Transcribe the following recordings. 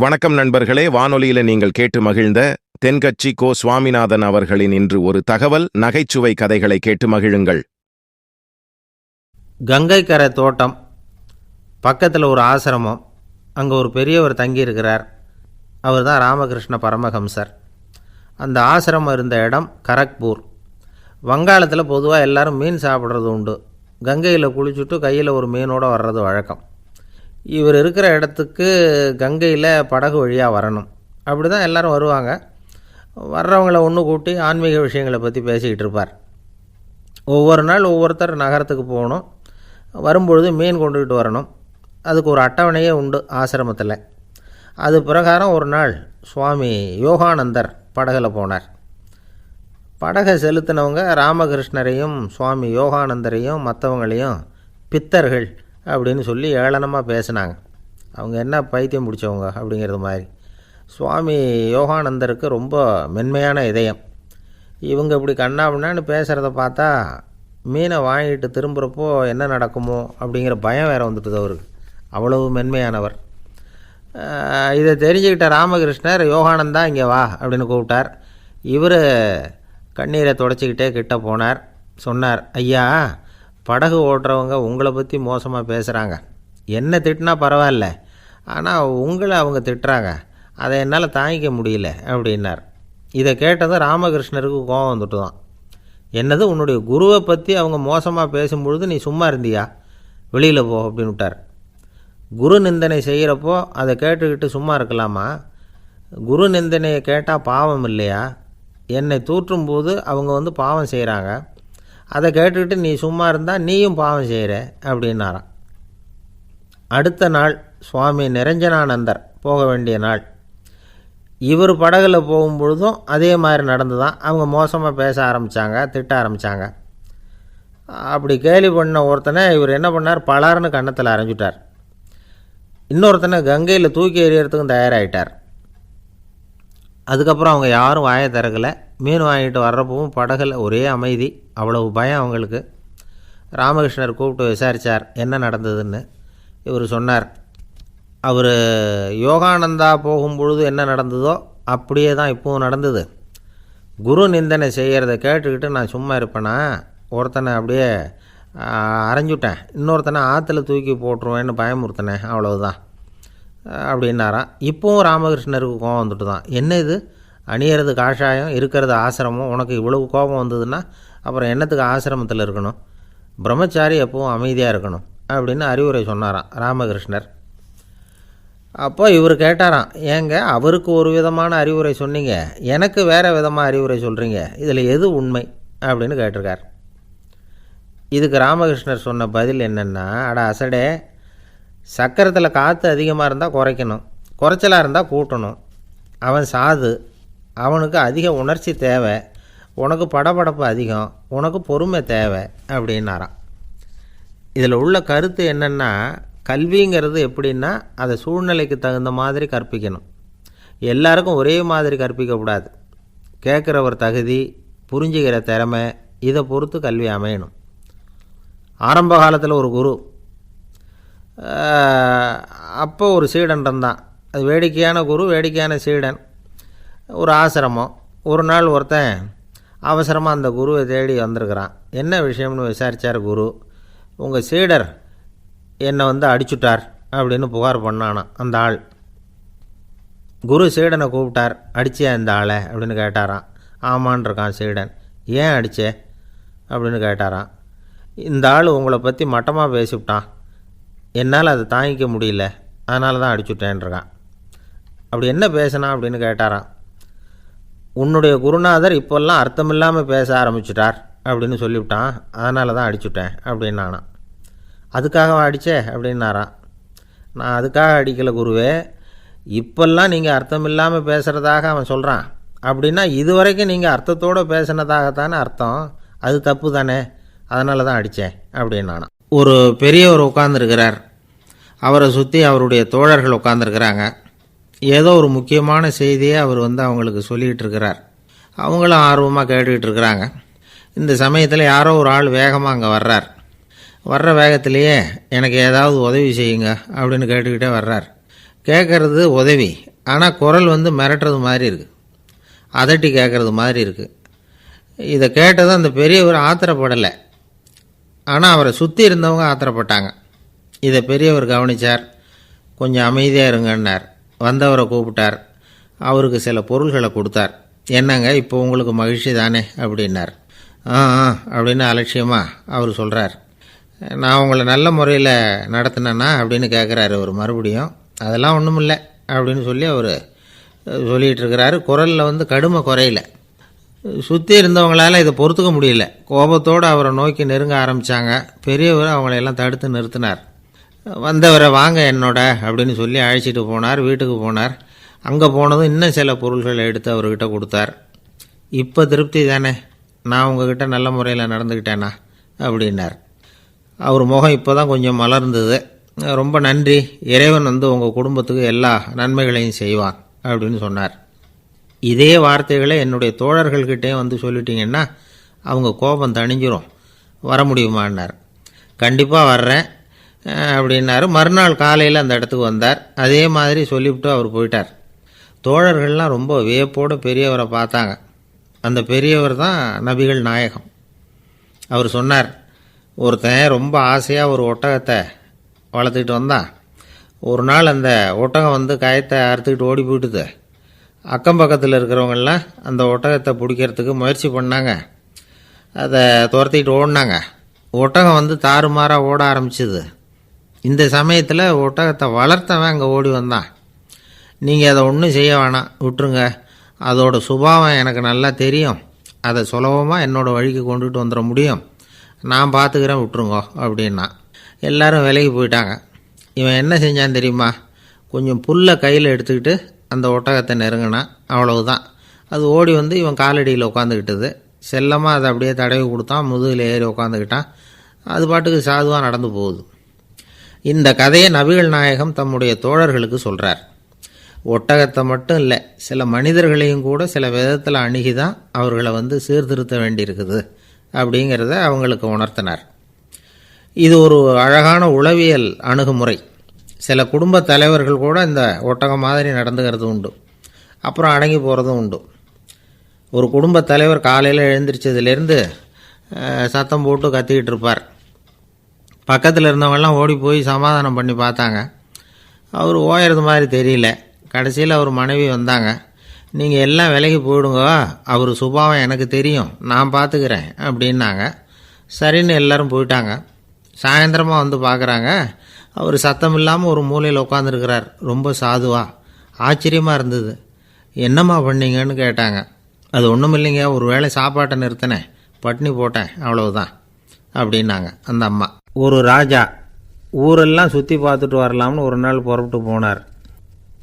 வணக்கம் நண்பர்களே, வானொலியில நீங்கள் கேட்டு மகிழ்ந்த தென்கட்சி கோ. சுவாமிநாதன் அவர்களின் இன்று ஒரு தகவல் நகைச்சுவை கதைகளை கேட்டு மகிழுங்கள். கங்கை கரை தோட்டம் பக்கத்தில் ஒரு ஆசிரமம். அங்கே ஒரு பெரியவர் தங்கியிருக்கிறார். அவர் தான் ராமகிருஷ்ண பரமஹம்சர். அந்த ஆசிரமம் இருந்த இடம் கரக்பூர். வங்காளத்தில் பொதுவாக எல்லோரும் மீன் சாப்பிட்றது உண்டு. கங்கையில் குளிச்சுட்டு கையில் ஒரு மீனோடு வர்றது வழக்கம். இவர் இருக்கிற இடத்துக்கு கங்கையில் படகு வழியாக வரணும். அப்படி தான் எல்லோரும் வருவாங்க. வர்றவங்கள ஒன்று கூட்டி ஆன்மீக விஷயங்களை பற்றி பேசிக்கிட்டு இருப்பார். ஒவ்வொரு நாள் ஒவ்வொருத்தர் நகரத்துக்கு போகணும். வரும்பொழுது மீன் கொண்டுக்கிட்டு வரணும். அதுக்கு ஒரு அட்டவணையே உண்டு ஆசிரமத்தில். அது பிரகாரம் ஒரு நாள் சுவாமி யோகானந்தர் படகில் போனார். படகை செலுத்தினவங்க ராமகிருஷ்ணரையும் சுவாமி யோகானந்தரையும் மற்றவங்களையும் பித்தர்கள் அப்படின்னு சொல்லி ஏளனமாக பேசினாங்க. அவங்க என்ன பைத்தியம் பிடிச்சவங்க அப்படிங்கிறது மாதிரி. சுவாமி யோகானந்தருக்கு ரொம்ப மென்மையான இதயம். இவங்க இப்படி கண்ணாபின்னான்னு பேசுகிறத பார்த்தா மீனை வாங்கிட்டு திரும்புகிறப்போ என்ன நடக்குமோ அப்படிங்கிற பயம் வேறு வந்துட்டுது அவருக்கு. அவ்வளவு மென்மையானவர். இதை தெரிஞ்சுக்கிட்ட ராமகிருஷ்ணர், யோகானந்தா இங்கே வா அப்படின்னு கூப்பிட்டார். இவர் கண்ணீரை தொடச்சிக்கிட்டே கிட்ட போனார். சொன்னார், ஐயா, படகு ஓட்டுறவங்க உங்களை பற்றி மோசமாக பேசுகிறாங்க. என்ன திட்டினா பரவாயில்ல, ஆனால் உங்களை அவங்க திட்டுறாங்க. அதை என்னால் தாங்கிக்க முடியல அப்படின்னார். இதை கேட்டதும் ராமகிருஷ்ணருக்கு கோபம் வந்துட்டு தான். என்னது, உன்னுடைய குருவை பற்றி அவங்க மோசமாக பேசும்பொழுது நீ சும்மா இருந்தியா? வெளியில் போ அப்படின்னு விட்டார். குரு நிந்தனை செய்கிறப்போ அதை கேட்டுக்கிட்டு சும்மா இருக்கலாமா? குரு நிந்தனையை கேட்டால் பாவம் இல்லையா? என்னை தூற்றும் போது அவங்க பாவம் செய்கிறாங்க. அதை கேட்டுக்கிட்டு நீ சும்மா இருந்தால் நீயும் பாவம் செய்கிற அப்படின்னாராம். அடுத்த நாள் சுவாமி நிரஞ்சனானந்தர் போக வேண்டிய நாள். இவர் படகுல போகும்பொழுதும் அதே மாதிரி நடந்து தான். அவங்க மோசமாக பேச ஆரம்பித்தாங்க, திட்ட ஆரம்பித்தாங்க. அப்படி கேலி பண்ண ஒருத்தனை இவர் என்ன பண்ணார், பலார்னு கன்னத்தில் அரைஞ்சிட்டார். இன்னொருத்தனை கங்கையில் தூக்கி எறியறதுக்கும் தயாராகிட்டார். அதுக்கப்புறம் அவங்க யாரும் வாயை திறக்கலை. மீன் வாங்கிட்டு வர்றப்பவும் படகுல ஒரே அமைதி. அவ்வளவு பயம் அவங்களுக்கு. ராமகிருஷ்ணர் கூப்பிட்டு விசாரித்தார் என்ன நடந்ததுன்னு. இவர் சொன்னார், அவர் யோகானந்தா போகும்பொழுது என்ன நடந்ததோ அப்படியே தான் இப்போவும் நடந்தது. குரு நிந்தனை செய்கிறத கேட்டுக்கிட்டு நான் சும்மா இருப்பேனா? ஒருத்தனை அப்படியே அரைஞ்சுட்டேன், இன்னொருத்தனை ஆற்றுல தூக்கி போட்டுருவேன்னு பயமுறுத்தினேன், அவ்வளவுதான் அப்படின்னாராம். இப்போவும் ராமகிருஷ்ணருக்கு கோபம் வந்துட்டு தான். என்ன இது, அணியறது காஷாயம், இருக்கிறது ஆசிரமம், உனக்கு இவ்வளவு கோபம் வந்ததுன்னா அப்புறம் என்னத்துக்கு ஆசிரமத்தில் இருக்கணும்? பிரம்மச்சாரி எப்பவும் அமைதியாக இருக்கணும் அப்படின்னு அறிவுரை சொன்னாராம் ராமகிருஷ்ணர். அப்போ இவர் கேட்டாராம், ஏங்க அவருக்கு ஒரு விதமான அறிவுரை சொன்னீங்க, எனக்கு வேறு விதமாக அறிவுரை சொல்கிறீங்க, இதில் எது உண்மை அப்படின்னு கேட்டிருக்கார். இதுக்கு ராமகிருஷ்ணர் சொன்ன பதில் என்னென்னா, அட அசடே, சக்கரத்தில் காற்று அதிகமாக இருந்தால் குறைக்கணும், குறைச்சலாக இருந்தால் கூட்டணும். அவன் சாது, அவனுக்கு அதிக உணர்ச்சி தேவை, உனக்கு படபடப்பு அதிகம், உனக்கு பொறுமை தேவை அப்படின்னாராம். இதில் உள்ள கருத்து என்னென்னா, கல்விங்கிறது எப்படின்னா அதை சூழ்நிலைக்கு தகுந்த மாதிரி கற்பிக்கணும். எல்லாருக்கும் ஒரே மாதிரி கற்பிக்கக்கூடாது. கேட்குறவர் தகுதி, புரிஞ்சுக்கிற திறமை, இதை பொறுத்து கல்வி அமையணும். ஆரம்ப காலத்தில் ஒரு குரு, அப்போ ஒரு சீடன் இருந்தான். அது வேடிக்கையான குரு, வேடிக்கையான சீடன். ஒரு ஆசிரமம். ஒரு நாள் ஒருத்தன் அவசரமாக அந்த குருவை தேடி வந்திருக்கிறான். என்ன விஷயம்னு விசாரித்தார் குரு. உங்கள் சீடர் என்னை அடிச்சுட்டார் அப்படின்னு புகார் பண்ணானான் அந்த ஆள். குரு சீடனை கூப்பிட்டார். அடிச்சியா இந்த ஆளை அப்படின்னு கேட்டாரான். ஆமான் இருக்கான் சீடன். ஏன் அடித்தே அப்படின்னு கேட்டாரான். இந்த ஆள் உங்களை பற்றி மட்டமாக பேசிவிட்டான், என்னால் அதை தாங்கிக்க முடியல, அதனால தான் அடிச்சுட்டேன்ருக்கான். அப்படி என்ன பேசினா அப்படின்னு கேட்டாரான். உன்னுடைய குருநாதர் இப்போல்லாம் அர்த்தமில்லாமல் பேச ஆரம்பிச்சுட்டார் அப்படின்னு சொல்லிவிட்டான், அதனால தான் அடிச்சுட்டேன் அப்படின்னானான். அதுக்காக அடித்தே அப்படின்னாரான். நான் அதுக்காக அடிக்கலை குருவே, இப்போல்லாம் நீங்கள் அர்த்தமில்லாமல் பேசுகிறதாக அவன் சொல்கிறான், அப்படின்னா இதுவரைக்கும் நீங்கள் அர்த்தத்தோடு பேசினதாகத்தானே அர்த்தம், அது தப்பு தானே, அதனால தான் அடித்தேன் அப்படின்னானான். ஒரு பெரியவர் உட்கார்ந்துருக்கிறார். அவரை சுற்றி அவருடைய தோழர்கள் உட்காந்துருக்கிறாங்க. ஏதோ ஒரு முக்கியமான செய்தியை அவர் அவங்களுக்கு சொல்லிகிட்டு இருக்கிறார். அவங்களும் ஆர்வமாக கேட்டுக்கிட்டு இருக்கிறாங்க. இந்த சமயத்தில் யாரோ ஒரு ஆள் வேகமாக அங்கே வர்றார். வர்ற வேகத்திலேயே எனக்கு ஏதாவது உதவி செய்யுங்க அப்படின்னு கேட்டுக்கிட்டே வர்றார். கேட்குறது உதவி, ஆனால் குரல் வந்து மிரட்டுறது மாதிரி இருக்குது, அதட்டி கேட்குறது மாதிரி இருக்குது. இதை கேட்டதும் அந்த பெரியவர் ஆத்திரப்படலை, ஆனால் அவரை சுற்றி இருந்தவங்க ஆத்திரப்பட்டாங்க. இதை பெரியவர் கவனித்தார். கொஞ்சம் அமைதியாக இருங்கன்னார். வந்தவரை கூப்பிட்டார். அவருக்கு சில பொருள்களை கொடுத்தார். என்னங்க இப்போ உங்களுக்கு மகிழ்ச்சி தானே அப்படின்னார். ஆ அப்படின்னு அலட்சியமாக அவர் சொல்கிறார். நான் உங்களை நல்ல முறையில் நடத்தினேன்னா அப்படின்னு கேட்குறாரு அவர் மறுபடியும். அதெல்லாம் ஒன்றும் இல்லை அப்படின்னு சொல்லி அவர் சொல்லிகிட்டு இருக்கிறாரு. குரலில் வந்து கடுமை குறையில. சுற்றி இருந்தவங்களால் இதை பொறுத்துக்க முடியல. கோபத்தோடு அவரை நோக்கி நெருங்க ஆரம்பித்தாங்க. பெரியவர் அவங்களையெல்லாம் தடுத்து நிறுத்தினார். வந்தவரை வாங்க என்னோட அப்படின்னு சொல்லி அழைச்சிட்டு போனார். வீட்டுக்கு போனார். அங்கே போனதும் இன்னும் சில பொருள்களை எடுத்து அவர்கிட்ட கொடுத்தார். இப்போ திருப்தி தானே, நான் உங்ககிட்ட நல்ல முறையில் நடந்துக்கிட்டேனா அப்படின்னார். அவர் முகம் இப்போ தான் கொஞ்சம் மலர்ந்தது. ரொம்ப நன்றி, இறைவன் வந்து உங்கள் குடும்பத்துக்கு எல்லா நன்மைகளையும் செய்வான் அப்படின்னு சொன்னார். இதே வார்த்தைகளை என்னுடைய தோழர்கள்கிட்டே வந்து சொல்லிட்டீங்கன்னா அவங்க கோபம் தணிஞ்சிரும், வர முடியுமான்னார். கண்டிப்பாக வர்றேன் அப்படின்னாரு. மறுநாள் காலையில் அந்த இடத்துக்கு வந்தார். அதே மாதிரி சொல்லிவிட்டு அவர் போயிட்டார். தோழர்கள்லாம் ரொம்ப வியப்போடு பெரியவரை பார்த்தாங்க. அந்த பெரியவர் தான் நபிகள் நாயகம். அவர் சொன்னார், ஒருத்தன் ரொம்ப ஆசையாக ஒரு ஒட்டகத்தை வளர்த்துக்கிட்டு வந்தான். ஒரு நாள் அந்த ஒட்டகம் வந்து கயத்தை அறுத்துக்கிட்டு ஓடி போயிட்டுது. அக்கம் பக்கத்தில் இருக்கிறவங்கெல்லாம் அந்த ஒட்டகத்தை பிடிக்கிறதுக்கு முயற்சி பண்ணாங்க. அதை துரத்திக்கிட்டு ஓடினாங்க. ஒட்டகம் வந்து தாறுமாறாக ஓட ஆரம்பிச்சிது. இந்த சமயத்தில் ஒட்டகத்தை வளர்த்தவன் அங்கே ஓடி வந்தான். நீங்கள் அதை ஒன்றும் செய்ய வேணாம், விட்டுருங்க, அதோட சுபாவம் எனக்கு நல்லா தெரியும், அதை சுலபமாக என்னோடய வழிக்கு கொண்டுட்டு வந்துட முடியும், நான் பார்த்துக்கிறேன், விட்டுருங்கோ அப்படின்னா. எல்லாரும் விலைக்கு போயிட்டாங்க. இவன் என்ன செஞ்சான் தெரியுமா? கொஞ்சம் புல்லை கையில் எடுத்துக்கிட்டு அந்த ஒட்டகத்தை நெருங்கினான். அவ்வளவுதான். அது ஓடி வந்து இவன் காலடியில் உட்காந்துக்கிட்டது. செல்லமாக அதை அப்படியே தடவி கொடுத்தான். முதுகில் ஏறி உட்காந்துக்கிட்டான். அது பாட்டுக்கு சாதுவாக நடந்து போகுது. இந்த கதையை நபிகள் நாயகம் தம்முடைய தோழர்களுக்கு சொல்கிறார். ஒட்டகத்தை மட்டும் இல்லை, சில மனிதர்களையும் கூட சில விதத்தில் அணுகி தான் அவர்களை வந்து சீர்திருத்த வேண்டியிருக்குது அப்படிங்கிறத அவங்களுக்கு உணர்த்தினார். இது ஒரு அழகான உளவியல் அணுகுமுறை. சில குடும்ப தலைவர்கள் கூட இந்த ஒட்டகம் மாதிரி நடந்துக்கிறது உண்டு, அப்புறம் அடங்கி போகிறதும் உண்டு. ஒரு குடும்ப தலைவர் காலையில் எழுந்திரிச்சதுலேருந்து சத்தம் போட்டு கத்திக்கிட்டு இருப்பார். பக்கத்தில் இருந்தவங்கெல்லாம் ஓடி போய் சமாதானம் பண்ணி பார்த்தாங்க. அவர் ஓயறது மாதிரி தெரியல. கடைசியில் அவர் மனைவி வந்தாங்க. நீங்கள் எல்லாம் விலைக்கு போயிடுங்க, அவர் சுபாவம் எனக்கு தெரியும், நான் பார்த்துக்கிறேன் அப்படின்னாங்க. சரின்னு எல்லோரும் போயிட்டாங்க. சாயந்தரமாக வந்து பார்க்குறாங்க, அவர் சத்தம் இல்லாமல் ஒரு மூலையில் உட்காந்துருக்கிறார். ரொம்ப சாதுவா. ஆச்சரியமாக இருந்தது. என்னம்மா பண்ணீங்கன்னு கேட்டாங்க. அது ஒன்றும் இல்லைங்க, ஒரு வேளை சாப்பாட்டை நிறுத்தினேன், பட்னி போட்டேன், அவ்வளவுதான் அப்படின்னாங்க அந்த அம்மா. ஒரு ராஜா ஊரெல்லாம் சுற்றி பார்த்துட்டு வரலாம்னு ஒரு நாள் புறப்பட்டு போனார்.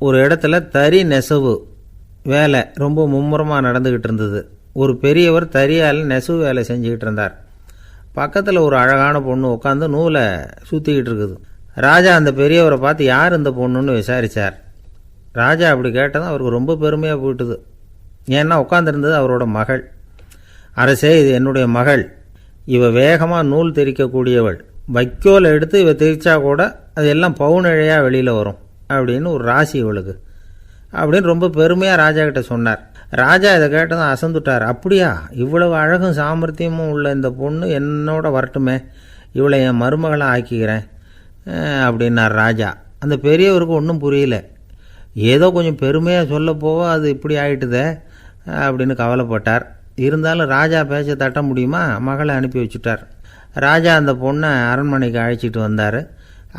ஒரு இடத்துல தறி நெசவு வேலை ரொம்ப மும்முரமாக நடந்துக்கிட்டு இருந்தது. ஒரு பெரியவர் தறியால் நெசவு வேலை செஞ்சுக்கிட்டு இருந்தார். பக்கத்தில் ஒரு அழகான பொண்ணு உட்காந்து நூலை சுற்றிக்கிட்டு இருக்குது. ராஜா அந்த பெரியவரை பார்த்து யார் இந்த பொண்ணுன்னு விசாரித்தார். ராஜா அப்படி கேட்டதும் அவருக்கு ரொம்ப பெருமையாக போயிட்டுது. ஏன்னா உட்காந்துருந்தது அவரோட மகள். அரசே, இது என்னுடைய மகள், இவ வேகமாக நூல் தெரிக்கக்கூடியவள், வைக்கோலை எடுத்து இவ தெரிச்சா கூட அது எல்லாம் பவுனிழையாக வெளியில் வரும் அப்படின்னு ஒரு ராசி இவளுக்கு அப்படின்னு ரொம்ப பெருமையாக ராஜா கிட்ட சொன்னார். ராஜா இதை கேட்டதும் அசந்துட்டார். அப்படியா, இவ்வளவு அழகும் சாமர்த்தியமும் உள்ள இந்த பொண்ணு என்னோட வரட்டுமே, இவளை என் மருமகளாக ஆக்கிக்கிறேன் அப்படின்னார் ராஜா. அந்த பெரியவருக்கு ஒன்றும் புரியல. ஏதோ கொஞ்சம் பெருமையாக சொல்ல போக அது இப்படி ஆகிட்டுதே அப்படின்னு கவலைப்பட்டார். இருந்தாலும் ராஜா பேச்ச தட்ட முடியுமா, மகளை அனுப்பி வச்சுட்டார். ராஜா அந்த பொண்ணை அரண்மனைக்கு அழைச்சிட்டு வந்தார்.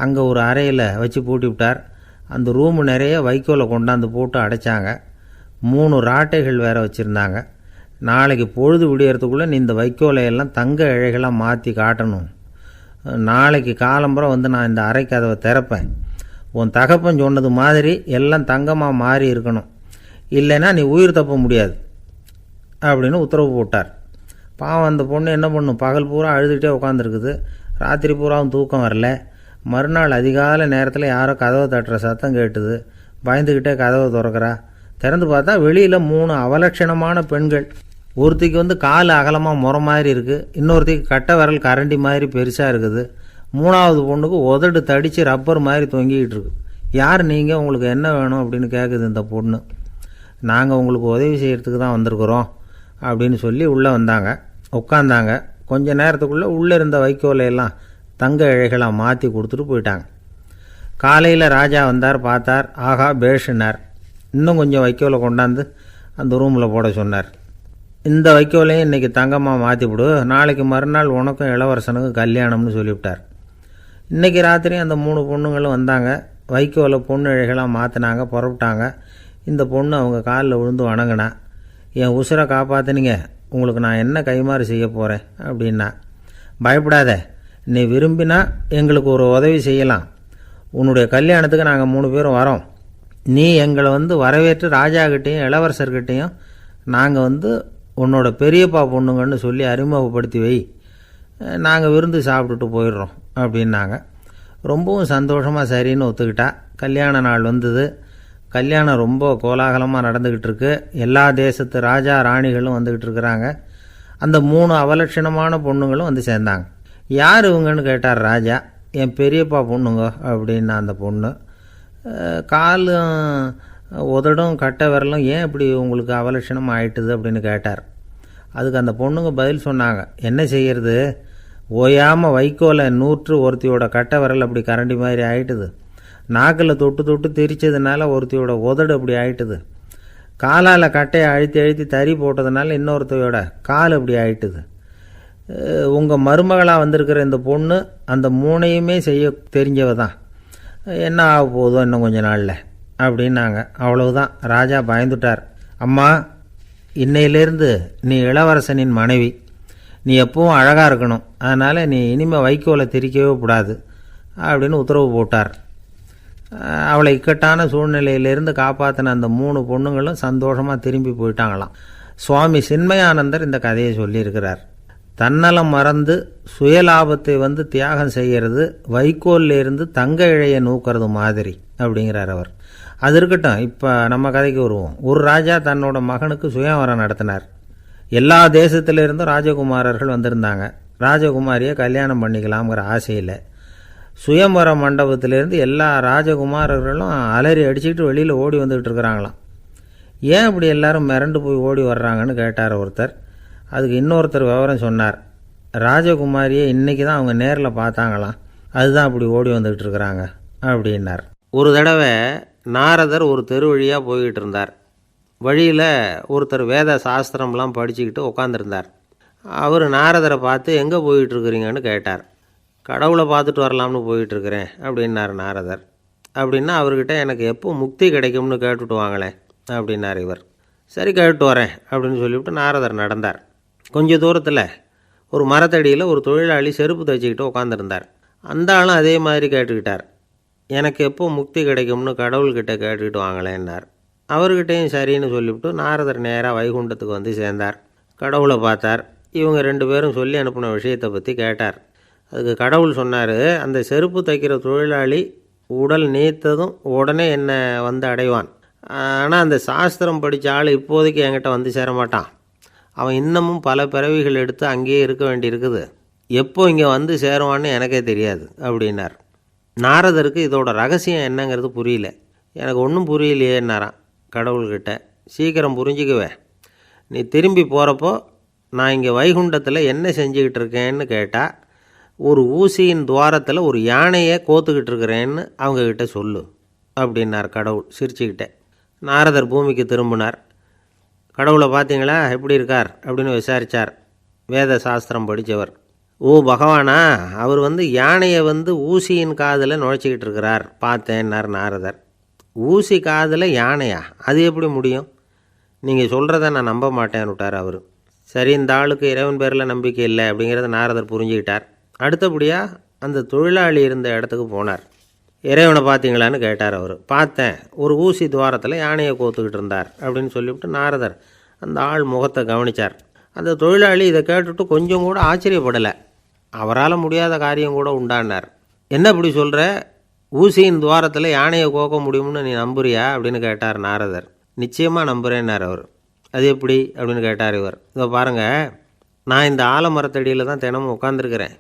அங்கே ஒரு அறையில் வச்சு பூட்டி விட்டார். அந்த ரூமு நிறைய வைக்கோலை கொண்டாந்து போட்டு அடைச்சாங்க. 3 ராட்டைகள் வேறு வச்சுருந்தாங்க. நாளைக்கு பொழுது விடியறதுக்குள்ளே நீ இந்த வைக்கோலையெல்லாம் தங்க இழைகளாக மாற்றி காட்டணும். நாளைக்கு காலம்புறம் வந்து நான் இந்த அறை கதவை திறப்பேன். உன் தகப்பன் சொன்னது மாதிரி எல்லாம் தங்கமாக மாறி இருக்கணும், இல்லைன்னா நீ உயிர் தப்ப முடியாது அப்படின்னு உத்தரவு போட்டார். பாவம் அந்த பொண்ணு என்ன பண்ணும், பகல் பூரா அழுதுகிட்டே உட்காந்துருக்குது. ராத்திரி பூராவும் தூக்கம் வரல. மறுநாள் அதிகாலை நேரத்தில் யாரோ கதவை தட்டுற சத்தம் கேட்டுது. பயந்துக்கிட்டே கதவை திறக்கிறா. திறந்து பார்த்தா வெளியில் 3 அவலட்சணமான பெண்கள். ஒருத்திக்கு வந்து கால் அகலமாக முறை மாதிரி இருக்குது, இன்னொருத்திக்கு கட்டை விரல் கரண்டி மாதிரி பெருசாக இருக்குது, 3வது பொண்ணுக்கு உதடு தடித்து ரப்பர் மாதிரி தொங்கிக்கிட்டு இருக்கு. யார் நீங்கள், உங்களுக்கு என்ன வேணும் அப்படின்னு கேட்குது இந்த பொண்ணு. நாங்கள் உங்களுக்கு உதவி செய்கிறதுக்கு தான் வந்திருக்கிறோம் அப்படின்னு சொல்லி உள்ளே வந்தாங்க, உட்காந்தாங்க. கொஞ்ச நேரத்துக்குள்ளே உள்ளே இருந்த வைக்கோலையெல்லாம் தங்க இழைகளாக மாற்றி கொடுத்துட்டு போயிட்டாங்க. காலையில் ராஜா வந்தார், பார்த்தார், ஆகா பேஷுனார். இன்னும் கொஞ்சம் வைக்கோலை கொண்டாந்து அந்த ரூமில் போட சொன்னார். இந்த வைக்கோலையும் இன்றைக்கி தங்கமாக மாற்றிவிடு, நாளைக்கு மறுநாள் உனக்கும் இளவரசனுக்கும் கல்யாணம்னு சொல்லிவிட்டார். இன்றைக்கி ராத்திரி அந்த 3 பொண்ணுங்களும் வந்தாங்க, வைக்கோலை பொண்ணு இழைகளாக மாற்றினாங்க, புறப்பட்டாங்க. இந்த பொண்ணு அவங்க காலில் விழுந்து வணங்கினா. என் உசுரை காப்பாற்றினீங்க, உங்களுக்கு நான் என்ன கைமாறு செய்ய போகிறேன் அப்படின்னா. பயப்படாத, நீ விரும்பினா எங்களுக்கு ஒரு உதவி செய்யலாம். உன்னுடைய கல்யாணத்துக்கு நாங்கள் 3 பேரும் வரோம். நீ எங்களை வரவேற்று ராஜாக்கிட்டேயும் இளவரசர்கிட்டையும் நாங்கள் உன்னோட பெரியப்பா பொண்ணுங்கன்னு சொல்லி அறிமுகப்படுத்தி வை, நாங்கள் விருந்து சாப்பிட்டுட்டு போயிடுறோம் அப்படின்னாங்க. ரொம்பவும் சந்தோஷமாக சரின்னு ஒத்துக்கிட்டா. கல்யாண நாள் வந்தது. கல்யாணம் ரொம்ப கோலாகலமாக நடந்துக்கிட்டு இருக்கு. எல்லா தேசத்து ராஜா ராணிகளும் வந்துக்கிட்டு இருக்கிறாங்க. அந்த 3 அவலட்சணமான பொண்ணுங்களும் சேர்ந்தாங்க. யார் இவங்கன்னு கேட்டார் ராஜா. என் பெரியப்பா பொண்ணுங்க அப்படின்னா அந்த பொண்ணு. காலும் உதடும் கட்டை விரலும் ஏன் இப்படி உங்களுக்கு அவலட்சணம் ஆயிட்டுது அப்படின்னு கேட்டார். அதுக்கு அந்த பொண்ணுங்க பதில் சொன்னாங்க. என்ன செய்கிறது, ஓயாமல் வைக்கோலை நூற்று ஒருத்தியோட கட்டை விரல் அப்படி கரண்டி மாதிரி ஆயிட்டுது. நாக்கில் தொட்டு தொட்டு திரிச்சதுனால ஒருத்தியோட உதடு அப்படி ஆயிட்டுது. காலால் கட்டையை அழுத்தி அழுத்தி தறி போட்டதுனால இன்னொருத்தையோட கால் அப்படி ஆயிட்டுது. உங்கள் மருமகளாக வந்திருக்கிற இந்த பொண்ணு அந்த 3ஐயுமே செய்ய தெரிஞ்சவ தான். என்ன ஆக போதோ இன்னும் கொஞ்ச நாளில் அப்படின்னாங்க. அவ்வளவுதான். ராஜா பயந்துட்டார். அம்மா, இன்னையிலேருந்து நீ இளவரசனின் மனைவி. நீ எப்பவும் அழகாக இருக்கணும். அதனால் நீ இனிமேல் வைக்கோலை திரிக்கவே கூடாது அப்படின்னு உத்தரவு போட்டார். அவளை இக்கட்டான சூழ்நிலையிலிருந்து காப்பாற்றின அந்த 3 பொண்ணுங்களும் சந்தோஷமாக திரும்பி போயிட்டாங்களாம். சுவாமி சின்மயானந்தர் இந்த கதையை சொல்லியிருக்கிறார். தன்னலம் மறந்து சுயலாபத்தை தியாகம் செய்கிறது வைக்கோல்லிருந்து தங்க இழையை நூக்கிறது மாதிரி அப்படிங்கிறார் அவர். அது இருக்கட்டும், இப்போ நம்ம கதைக்கு வருவோம். ஒரு ராஜா தன்னோட மகனுக்கு சுயவரம் நடத்தினார். எல்லா தேசத்திலிருந்தும் ராஜகுமாரர்கள் வந்திருந்தாங்க. ராஜகுமாரியை கல்யாணம் பண்ணிக்கலாம்ங்கிற ஆசையில் சுயம்பர மண்டபத்திலேருந்து எல்லா ராஜகுமாரர்களும் அலறி அடிச்சுக்கிட்டு வெளியில் ஓடி வந்துக்கிட்டு இருக்கிறாங்களாம். ஏன் இப்படி எல்லாரும் மிரண்டு போய் ஓடி வர்றாங்கன்னு கேட்டார் ஒருத்தர். அதுக்கு இன்னொருத்தர் விவரம் சொன்னார். ராஜகுமாரியை இன்றைக்கி தான் அவங்க நேரில் பார்த்தாங்களாம், அதுதான் அப்படி ஓடி வந்துக்கிட்டு இருக்கிறாங்க அப்படின்னார். ஒரு தடவை நாரதர் ஒரு தெரு வழியாக போய்கிட்டு இருந்தார். வழியில் ஒருத்தர் வேத சாஸ்திரம்லாம் படிச்சுக்கிட்டு உட்காந்துருந்தார். அவர் நாரதரை பார்த்து எங்கே போயிட்டுருக்குறீங்கன்னு கேட்டார். கடவுளை பார்த்துட்டு வரலாம்னு போயிட்டுருக்கிறேன் அப்படின்னார் நாரதர். அப்படின்னா அவர்கிட்ட எனக்கு எப்போ முக்தி கிடைக்கும்னு கேட்டுட்டு வாங்களேன் அப்படின்னார் இவர். சரி, கேட்டு வரேன் அப்படின்னு சொல்லிவிட்டு நாரதர் நடந்தார். கொஞ்சம் தூரத்தில் ஒரு மரத்தடியில் ஒரு தொழிலாளி செருப்பு தைச்சிக்கிட்டு உட்காந்துருந்தார். அந்த ஆளும் அதே மாதிரி கேட்டுக்கிட்டார். எனக்கு எப்போ முக்தி கிடைக்கும்னு கடவுள்கிட்ட கேட்டுக்கிட்டு வாங்களேன்னார். அவர்கிட்டையும் சரின்னு சொல்லிவிட்டு நாரதர் நேராக வைகுண்டத்துக்கு சேர்ந்தார். கடவுளை பார்த்தார். இவங்க 2 பேரும் சொல்லி அனுப்பின விஷயத்தை பற்றி கேட்டார். அதுக்கு கடவுள் சொன்னார், அந்த செருப்பு தைக்கிற தொழிலாளி உடல் நீத்ததும் உடனே என்னை அடைவான். ஆனால் அந்த சாஸ்திரம் படித்த ஆள் இப்போதைக்கு என்கிட்ட சேர மாட்டான். அவன் இன்னமும் பல பிறவிகள் எடுத்து அங்கேயே இருக்க வேண்டியிருக்குது. எப்போ இங்கே சேருவான்னு எனக்கே தெரியாது அப்படின்னார். நாரதருக்கு இதோட ரகசியம் என்னங்கிறது புரியல. எனக்கு ஒன்றும் புரியலையேன்னாரான் கடவுள்கிட்ட. சீக்கிரம் புரிஞ்சுக்குவேன், நீ திரும்பி போகிறப்போ நான் இங்கே வைகுண்டத்தில் என்ன செஞ்சுக்கிட்டு இருக்கேன்னு கேட்டால் ஒரு ஊசியின் துவாரத்தில் ஒரு யானையை கோத்துக்கிட்டு இருக்கிறேன்னு அவங்கக்கிட்ட சொல்லு அப்படின்னார் கடவுள் சிரிச்சுக்கிட்டே. நாரதர் பூமிக்கு திரும்பினார். கடவுளை பார்த்தீங்களா, எப்படி இருக்கார் அப்படின்னு விசாரித்தார் வேத சாஸ்திரம் படித்தவர். ஓ பகவானா, அவர் யானையை ஊசியின் காதில் நுழைச்சிக்கிட்டு இருக்கிறார் பார்த்தேன்னார் நாரதர். ஊசி காதில் யானையா, அது எப்படி முடியும்? நீங்கள் சொல்கிறத நான் நம்ப மாட்டேன்னு விட்டார் அவர். சரி, இந்த ஆளுக்கு இறைவன் பேரில் நம்பிக்கை இல்லை அப்படிங்கிறத நாரதர் புரிஞ்சுக்கிட்டார். அடுத்தபடியாக அந்த தொழிலாளி இருந்த இடத்துக்கு போனார். இறைவனை பார்த்தீங்களான்னு கேட்டார் அவர். பார்த்தேன், ஒரு ஊசி துவாரத்தில் யானையை கோத்துக்கிட்டு இருந்தார் அப்படின்னு சொல்லிவிட்டு நாரதர் அந்த ஆள் முகத்தை கவனித்தார். அந்த தொழிலாளி இதை கேட்டுட்டு கொஞ்சம் கூட ஆச்சரியப்படலை. அவரால் முடியாத காரியம் கூட உண்டானார். என்ன இப்படி சொல்கிற, ஊசியின் துவாரத்தில் யானையை கோக்க முடியும்னு நீ நம்புறியா அப்படின்னு கேட்டார் நாரதர். நிச்சயமாக நம்புகிறேன்னார் அவர். அது எப்படி அப்படின்னு கேட்டார் இவர். இதை பாருங்கள், நான் இந்த ஆலமரத்தடியில் தான் தினமும் உட்காந்துருக்கிறேன்.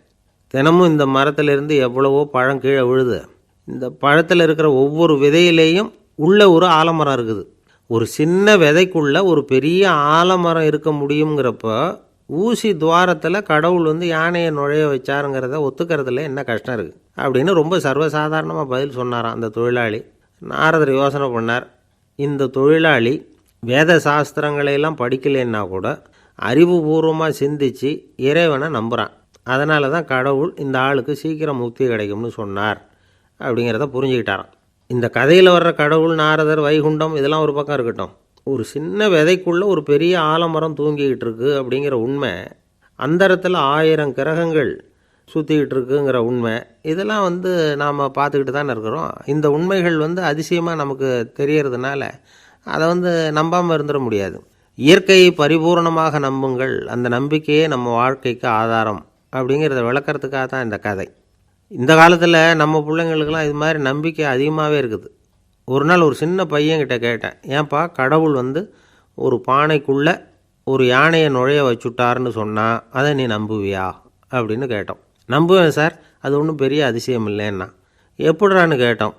தினமும் இந்த மரத்திலிருந்து எவ்வளவோ பழம் கீழே விழுது. இந்த பழத்தில் இருக்கிற ஒவ்வொரு விதையிலேயும் உள்ள ஒரு ஆலமரம் இருக்குது. ஒரு சின்ன விதைக்குள்ள ஒரு பெரிய ஆலமரம் இருக்க முடியுங்கிறப்ப ஊசி துவாரத்தில் கடவுள் யானையை நுழைய வச்சாருங்கிறத ஒத்துக்கிறதுல என்ன கஷ்டம் இருக்குது அப்படின்னு ரொம்ப சர்வசாதாரணமாக பதில் சொன்னாராம் அந்த தொழிலாளி. நாரதர் யோசனை பண்ணார், இந்த தொழிலாளி வேத சாஸ்திரங்களையெல்லாம் படிக்கலைன்னா கூட அறிவுபூர்வமாக சிந்தித்து இறைவனை நம்புகிறான். அதனால தான் கடவுள் இந்த ஆளுக்கு சீக்கிரம் முக்தி கிடைக்கும்னு சொன்னார் அப்படிங்கிறத புரிஞ்சுக்கிட்டாராம். இந்த கதையில் வர்ற கடவுள், நாரதர், வைகுண்டம் இதெல்லாம் ஒரு பக்கம் இருக்கட்டும், ஒரு சின்ன விதைக்குள்ளே ஒரு பெரிய ஆலமரம் தூங்கிக்கிட்டு இருக்கு அப்படிங்கிற உண்மை, அந்தரத்தில் 1000 கிரகங்கள் சுற்றிக்கிட்டு இருக்குங்கிற உண்மை, இதெல்லாம் நாம் பார்த்துக்கிட்டு தானே இருக்கிறோம். இந்த உண்மைகள் அதிசயமாக நமக்கு தெரியறதுனால அதை நம்பாமல் இருந்துட முடியாது. இயற்கையை பரிபூர்ணமாக நம்புங்கள், அந்த நம்பிக்கையே நம்ம வாழ்க்கைக்கு ஆதாரம் அப்படிங்கிறத விளக்கறதுக்காக தான் இந்த கதை. இந்த காலத்தில் நம்ம பிள்ளைங்களுக்கெல்லாம் இது மாதிரி நம்பிக்கை அதிகமாகவே இருக்குது. ஒரு நாள் ஒரு சின்ன பையன்கிட்ட கேட்டேன், ஏன்பா கடவுள் ஒரு பானைக்குள்ளே ஒரு யானையை நுழைய வச்சுட்டாருன்னு சொன்னால் அதை நீ நம்புவியா அப்படின்னு கேட்டோம். நம்புவேன் சார், அது ஒன்றும் பெரிய அதிசயம் இல்லைன்னா. எப்படிறான்னு கேட்டோம்.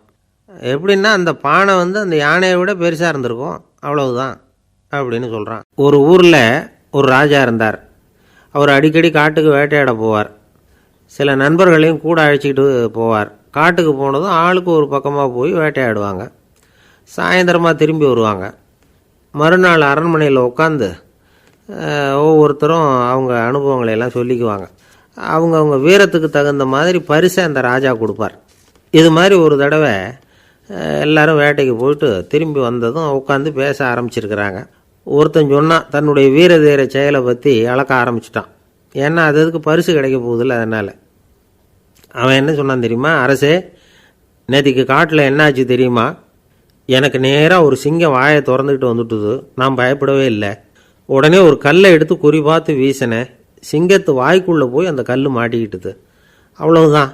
எப்படின்னா அந்த பானை அந்த யானையை விட பெருசாக இருந்திருக்கும், அவ்வளவுதான் அப்படின்னு சொல்கிறான். ஒரு ஊரில் ஒரு ராஜா இருந்தார். அவர் அடிக்கடி காட்டுக்கு வேட்டையாட போவார். சில நண்பர்களையும் கூட அழைச்சிக்கிட்டு போவார். காட்டுக்கு போனதும் ஆளுக்கு ஒரு பக்கமாக போய் வேட்டையாடுவாங்க. சாயந்தரமாக திரும்பி வருவாங்க. மறுநாள் அரண்மனையில் உட்காந்து ஒவ்வொருத்தரும் அவங்க அனுபவங்களையெல்லாம் சொல்லிக்குவாங்க. அவங்க வீரத்துக்கு தகுந்த மாதிரி பரிசை அந்த ராஜா கொடுப்பார். இது மாதிரி ஒரு தடவை எல்லாரும் வேட்டைக்கு போயிட்டு திரும்பி வந்ததும் உட்காந்து பேச ஆரம்பிச்சிருக்கிறாங்க. ஒருத்தன் சொன்னான், தன்னுடைய வீர தீர செயலை பற்றி அளக்க ஆரம்பிச்சிட்டான். ஏன்னா அதுக்கு பரிசு கிடைக்க போகுதில்ல, அதனால். அவன் என்ன சொன்னான் தெரியுமா? அரசே, நேற்றுக்கு காட்டில் என்னாச்சு தெரியுமா? எனக்கு நேராக ஒரு சிங்கம் வாயை திறந்துக்கிட்டு வந்துட்டுது. நான் பயப்படவே இல்லை. உடனே ஒரு கல்லை எடுத்து குறி பார்த்து வீசினேன். சிங்கத்து வாய்க்குள்ளே போய் அந்த கல் மாட்டிக்கிட்டுது. அவ்வளவுதான்.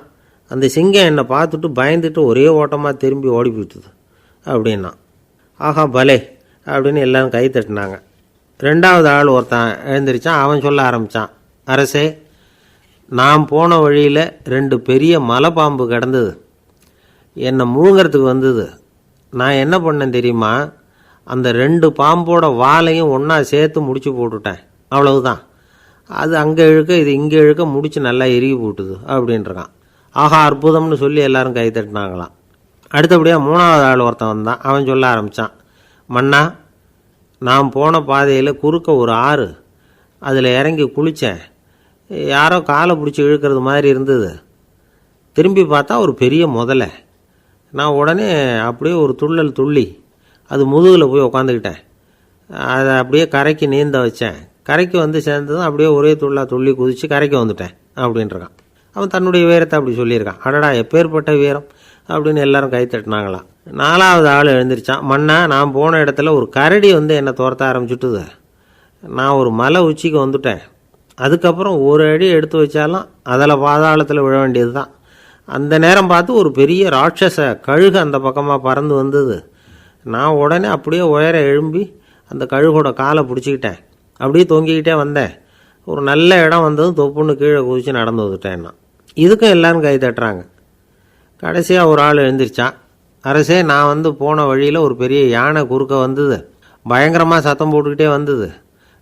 அந்த சிங்கம் என்னை பார்த்துட்டு பயந்துட்டு ஒரே ஓட்டமாக திரும்பி ஓடி போயிட்டுது அப்படின்னா. ஆஹா பலே அப்படின்னு எல்லாரும் கை தட்டினாங்க. 2வது ஆள் ஒருத்தன் எழுந்திரிச்சான். அவன் சொல்ல ஆரம்பித்தான், அரசே, நான் போன வழியில் 2 பெரிய மலைப்பாம்பு கிடந்தது. என்னை முழுங்கிறதுக்கு வந்தது. நான் என்ன பண்ணேன் தெரியுமா? அந்த 2 பாம்போட வாலையும் ஒன்றா சேர்த்து முடிச்சு போட்டுட்டேன். அவ்வளவுதான். அது அங்கே இழுக்க இது இங்கே இழுக்க முடிச்சு நல்லா இறுகி போட்டுது அப்படின்றான். ஆஹா அற்புதம்னு சொல்லி எல்லாரும் கை தட்டினாங்களாம். அடுத்தபடியாக 3வது ஆள் ஒருத்தன் வந்தான். அவன் சொல்ல ஆரம்பித்தான், மன்னா, நான் போன பாதையில் குறுக்க ஒரு ஆறு, அதில் இறங்கி குளித்தேன். யாரோ காலை பிடிச்சி இழுக்கிறது மாதிரி இருந்தது. திரும்பி பார்த்தா ஒரு பெரிய முதலை. நான் உடனே அப்படியே ஒரு துள்ளல் துள்ளி அது முதுகில் போய் உக்காந்துக்கிட்டேன். அதை அப்படியே கரைக்கு நீந்த வச்சேன். கரைக்கு சேர்ந்ததும் அப்படியே ஒரே துள்ளி குதித்து கரைக்கு வந்துட்டேன் அப்படின்றான். அவன் தன்னுடைய வீரத்தை அப்படி சொல்லியிருக்கான். அடடா எப்பேற்பட்ட வீரம் அப்படின்னு எல்லாரும் கை தட்டினாங்களாம். 4வது ஆள் எழுந்திரிச்சான். மன்னா, நான் போன இடத்துல ஒரு கரடி என்னை துரத்த ஆரம்பிச்சுட்டுது. நான் ஒரு மலை உச்சிக்கு வந்துட்டேன். அதுக்கப்புறம் ஒரு அடி எடுத்து வச்சாலும் அதில் பாதாளத்தில் விழ வேண்டியது தான். அந்த நேரம் பார்த்து ஒரு பெரிய ராட்சச கழுகு அந்த பக்கமாக பறந்து வந்தது. நான் உடனே அப்படியே உயர எழும்பி அந்த கழுகோட காலை பிடிச்சிக்கிட்டேன். அப்படியே தொங்கிக்கிட்டே வந்தேன். ஒரு நல்ல இடம் வந்ததும் தொப்புன்னு கீழே குதித்து நடந்து வந்துட்டேன். இதுக்கும் எல்லாரும் கை தட்டுறாங்க. கடைசியாக ஒரு ஆள் எழுந்திரிச்சான். அரசே, நான் போன வழியில் ஒரு பெரிய யானை குறுக்க வந்தது. பயங்கரமாக சத்தம் போட்டுக்கிட்டே வந்தது.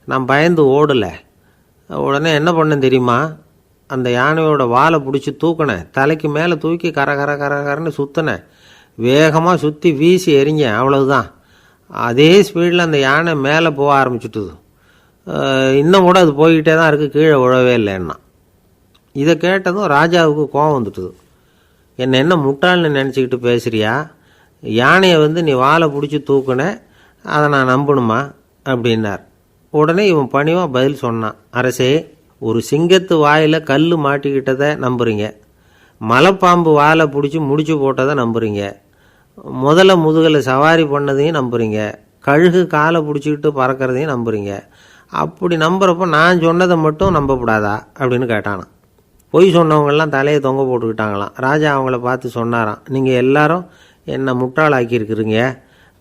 நான் பயந்து ஓடலை. உடனே என்ன பண்ணேன் தெரியுமா? அந்த யானையோட வாலை பிடிச்சி தூக்கினேன். தலைக்கு மேலே தூக்கி கரன்னு சுற்றினேன். வேகமாக சுற்றி வீசி எறிஞ்சேன். அவ்வளவுதான். அதே ஸ்பீடில் அந்த யானை மேலே போக ஆரம்பிச்சுட்டுது. இன்னும் கூட அது போய்கிட்டே தான் இருக்குது, கீழே விழவே இல்லைன்னா. இதை கேட்டதும் ராஜாவுக்கு கோபம் வந்துட்டுது. என்ன முட்டாள்னு நினச்சிக்கிட்டு பேசுகிறியா? யானையை நீ வாலை பிடிச்சி தூக்குன, அதை நான் நம்பணுமா அப்படின்னார். உடனே இவன் பணிவாக பதில் சொன்னான், அரசே, ஒரு சிங்கத்து வாயில் கல் மாட்டிக்கிட்டதை நம்புறீங்க, மலைப்பாம்பு வாலை பிடிச்சி முடிச்சு போட்டதை நம்புறீங்க, முதல்ல முதுகில் சவாரி பண்ணதையும் நம்புறீங்க, கழுகு காலை பிடிச்சிக்கிட்டு பறக்கிறதையும் நம்புறீங்க. அப்படி நம்புறப்போ நான் சொன்னதை மட்டும் நம்பக்கூடாதா அப்படின்னு கேட்டானான். பொய் சொன்னவங்கெல்லாம் தலையை தொங்க போட்டுக்கிட்டாங்களாம். ராஜா அவங்கள பார்த்து சொன்னாராம், நீங்கள் எல்லாரும் என்னை முட்டாளாக்கியிருக்கிறீங்க.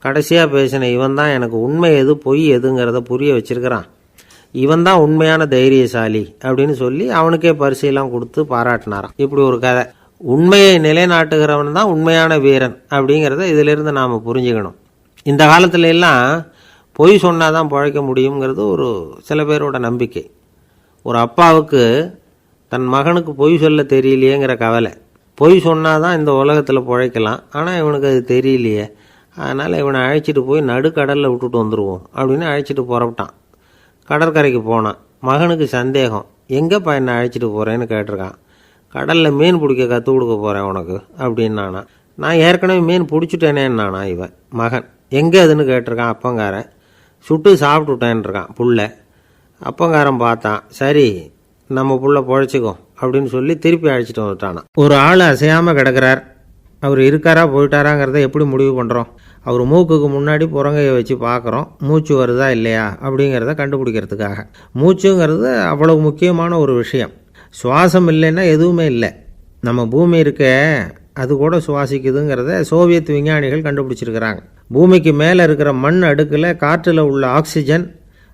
கடைசியாக பேசின இவன் தான் எனக்கு உண்மை எது பொய் எதுங்கிறத புரிய வச்சிருக்கிறான். இவன் தான் உண்மையான தைரியசாலி அப்படின்னு சொல்லி அவனுக்கே பரிசையெல்லாம் கொடுத்து பாராட்டினாராம். இப்படி ஒரு கதை. உண்மையை நிலைநாட்டுகிறவன் தான் உண்மையான வீரன் அப்படிங்கிறத இதிலிருந்து நாம் புரிஞ்சுக்கணும். இந்த காலத்துல எல்லாம் பொய் சொன்னால் தான் பிழைக்க முடியுங்கிறது ஒரு சில பேரோட நம்பிக்கை. ஒரு அப்பாவுக்கு தன் மகனுக்கு பொய் சொல்ல தெரியலையேங்கிற கவலை. பொய் சொன்னால் தான் இந்த உலகத்தில் பிழைக்கலாம், ஆனால் இவனுக்கு அது தெரியலையே, அதனால் இவனை அழைச்சிட்டு போய் நடுக்கடலில் விட்டுட்டு வந்துடுவோம் அப்படின்னு அழைச்சிட்டு புறப்பட்டான். கடற்கரைக்கு போனான். மகனுக்கு சந்தேகம், எங்கேப்பா என்னை அழைச்சிட்டு போகிறேன்னு கேட்டிருக்கான். கடலில் மீன் பிடிக்க கற்றுக் கொடுக்க போகிறேன் உனக்கு அப்படின்னானா. நான் ஏற்கனவே மீன் பிடிச்சிட்டேனேன்னானா இவன் மகன். எங்கே அதுன்னு கேட்டிருக்கான் அப்பங்காரன். சுட்டு சாப்பிட்டுட்டேன்ருக்கான் புள்ள. அப்பங்காரன் பார்த்தான், சரி நம்ம புள்ள பொழைச்சிக்கோ அப்படின்னு சொல்லி திருப்பி அழைச்சிட்டு வந்துட்டானா. ஒரு ஆள் அசையாமல் கிடக்கிறார். அவர் இருக்காரா போயிட்டாராங்கிறத எப்படி முடிவு பண்ணுறோம்? அவர் மூக்குக்கு முன்னாடி புறங்கையை வச்சு பார்க்குறோம், மூச்சு வருதா இல்லையா அப்படிங்கிறத கண்டுபிடிக்கிறதுக்காக. மூச்சுங்கிறது அவ்வளவு முக்கியமான ஒரு விஷயம். சுவாசம் இல்லைன்னா எதுவுமே இல்லை. நம்ம பூமி இருக்க அது கூட சுவாசிக்குதுங்கிறத சோவியத் விஞ்ஞானிகள் கண்டுபிடிச்சிருக்கிறாங்க. பூமிக்கு மேலே இருக்கிற மண் அடுக்கில் காற்றில் உள்ள ஆக்சிஜன்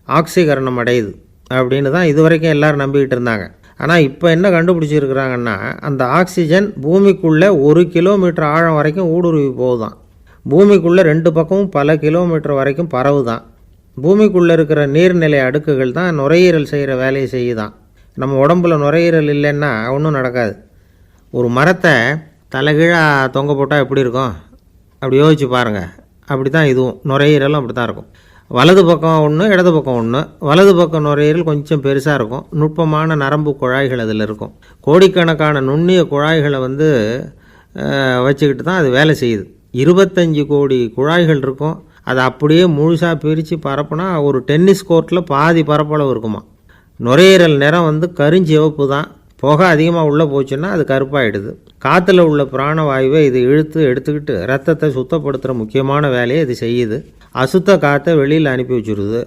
ஆக்சிகரணம் அடையுது அப்படின்னு தான் இதுவரைக்கும் எல்லோரும் நம்பிக்கிட்டு இருந்தாங்க. ஆனால் இப்போ என்ன கண்டுபிடிச்சிருக்கிறாங்கன்னா, அந்த ஆக்சிஜன் பூமிக்குள்ளே 1 கிலோமீட்டர் ஆழம் வரைக்கும் ஊடுருவி போகுதான். பூமிக்குள்ளே 2 பக்கமும் பல கிலோமீட்டர் வரைக்கும் பரவுதான். பூமிக்குள்ளே இருக்கிற நீர்நிலை அடுக்குகள் தான் நுரையீரல் செய்கிற வேலையை செய்யுதான். நம்ம உடம்புல நுரையீரல் இல்லைன்னா ஒன்றும் நடக்காது. ஒரு மரத்தை தலைகீழாக தொங்க போட்டால் எப்படி இருக்கும்? அப்படி யோசிச்சு பாருங்கள். அப்படி தான் இதுவும், நுரையீரலும் அப்படி தான் இருக்கும். வலது பக்கம் ஒன்று, இடது பக்கம் ஒன்று. வலது பக்கம் நுரையீரல் கொஞ்சம் பெருசாக இருக்கும், நுட்பமான நரம்பு குழாய்கள் அதில் இருக்கும். கோடிக்கணக்கான நுண்ணிய குழாய்களை வச்சுக்கிட்டு தான் அது வேலை செய்யுது. 25 கோடி குழாய்கள் இருக்கும். அதை அப்படியே முழுசாக பிரித்து பரப்புனா ஒரு டென்னிஸ் கோர்ட்டில் பாதி பரப்பளவு இருக்குமா. நுரையீரல் நிறம் கருஞ்சிவப்பு தான். புகை அதிகமாக உள்ளே போச்சுன்னா அது கருப்பாயிடுது. காற்றுல உள்ள பிராணவாயுவை இது இழுத்து எடுத்துக்கிட்டு ரத்தத்தை சுத்தப்படுத்துகிற முக்கியமான வேலையை இது செய்யுது. அசுத்த காற்றை வெளியில் அனுப்பி வச்சுருது.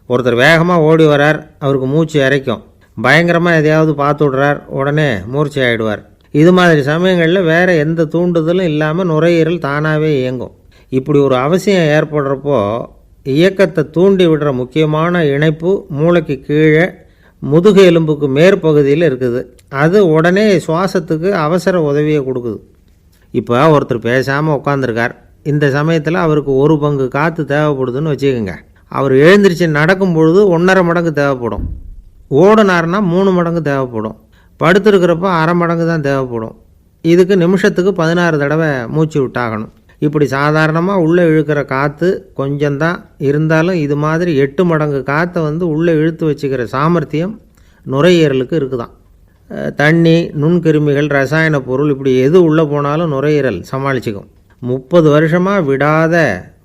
ஒருத்தர் வேகமாக ஓடி வரார், அவருக்கு மூச்சு இறைக்கும். பயங்கரமாக எதையாவது பார்த்து விடுறார், உடனே மூர்ச்சி ஆகிடுவார். இது மாதிரி சமயங்களில் வேறு எந்த தூண்டுதலும் இல்லாமல் நுரையீரல் தானாகவே இயங்கும். இப்படி ஒரு அவசியம் ஏற்படுறப்போ இயக்கத்தை தூண்டி விடுற முக்கியமான இணைப்பு மூளைக்கு கீழே முதுகு எலும்புக்கு மேற்பகுதியில் இருக்குது. அது உடனே சுவாசத்துக்கு அவசர உதவியை கொடுக்குது. இப்போ ஒருத்தர் பேசாமல் உட்காந்துருக்கார். இந்த சமயத்தில் அவருக்கு 1 பங்கு காற்று தேவைப்படுதுன்னு வச்சுக்கோங்க. அவர் எழுந்திரிச்சு நடக்கும் பொழுது 1.5 மடங்கு தேவைப்படும். ஓடினார்னா 3 மடங்கு தேவைப்படும். படுத்துருக்கிறப்ப 1/2 மடங்கு தான் தேவைப்படும். இதுக்கு நிமிஷத்துக்கு 16 தடவை மூச்சு விட்டாகணும். இப்படி சாதாரணமாக உள்ளே இழுக்கிற காற்று கொஞ்சம்தான் இருந்தாலும் இது மாதிரி 8 மடங்கு காற்றை உள்ளே இழுத்து வச்சுக்கிற சாமர்த்தியம் நுரையீரலுக்கு இருக்குதான். தண்ணி, நுண்கிருமிகள், ரசாயன பொருள் இப்படி எது உள்ளே போனாலும் நுரையீரல் சமாளிச்சுக்கும். 30 வருஷமாக விடாத